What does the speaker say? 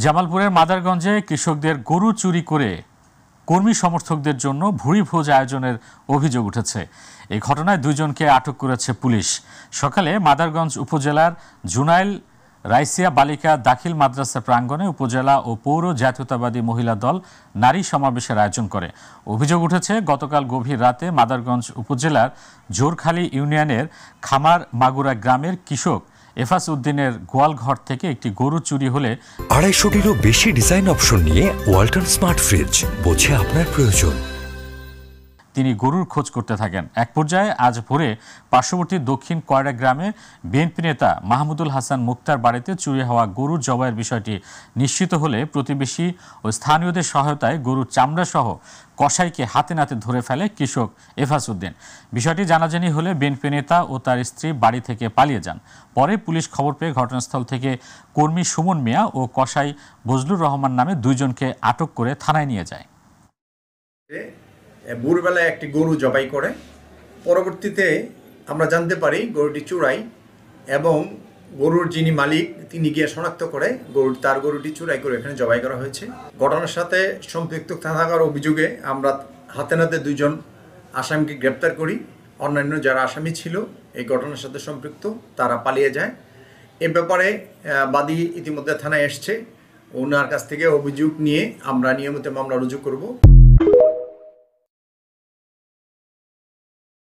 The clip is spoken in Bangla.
জামালপুরের মাদারগঞ্জে কৃষকদের গরু চুরি করে কর্মী সমর্থকদের জন্য ভুরিভোজ আয়োজনের অভিযোগ উঠেছে। এই ঘটনায় দুইজনকে আটক করেছে পুলিশ। সকালে মাদারগঞ্জ উপজেলার জুনাইল রাইসিয়া বালিকা দাখিল মাদ্রাসা প্রাঙ্গণে উপজেলা ও পৌর জাতীয়তাবাদী মহিলা দল নারী সমাবেশের আয়োজন করে। অভিযোগ উঠেছে, গতকাল গভীর রাতে মাদারগঞ্জ উপজেলার জোরখালী ইউনিয়নের খামার মাগুরা গ্রামের কৃষক এফাস উদ্দিনের গোয়ালঘর থেকে একটি গরু চুরি হলে 250-টিরও বেশি ডিজাইন অপশন নিয়ে ওয়ালটন স্মার্ট ফ্রিজ, বোঝে আপনার প্রয়োজন। তিনি গরুর খোঁজ করতে থাকেন। এক পর্যায়ে আজ ভোরে পার্শ্ববর্তী দক্ষিণ কয়রা গ্রামে বিএনপি নেতা মাহমুদুল হাসান মুক্তার বাড়িতে চুরি হওয়া গরুর জবাইয়ের বিষয়টি নিশ্চিত হলে প্রতিবেশী ও স্থানীয়দের সহায়তায় গরুর চামড়া সহ কসাইকে হাতে নাতে ধরে ফেলে কৃষক এফাস উদ্দিন। বিষয়টি জানাজানি হলে বিএনপি নেতা ও তার স্ত্রী বাড়ি থেকে পালিয়ে যান। পরে পুলিশ খবর পেয়ে ঘটনাস্থল থেকে কর্মী সুমন মিয়া ও কসাই বজলুর রহমান নামে দুইজনকে আটক করে থানায় নিয়ে যায়। ভোরবেলায় একটি গরু জবাই করে, পরবর্তীতে আমরা জানতে পারি গরুটি চুরাই, এবং গরুর যিনি মালিক তিনি গিয়ে শনাক্ত করে তার গরুটি চুরাই করে এখানে জবাই করা হয়েছে। ঘটনার সাথে সম্পৃক্ত থাকার অভিযোগে আমরা হাতে নাতে দুইজন আসামিকে গ্রেপ্তার করি। অন্যান্য যারা আসামি ছিল এই ঘটনার সাথে সম্পৃক্ত তারা পালিয়ে যায়। এ ব্যাপারে বাদী ইতিমধ্যে থানায় এসছে, ওনার কাছ থেকে অভিযোগ নিয়ে আমরা নিয়মিত মামলা রুজু করব।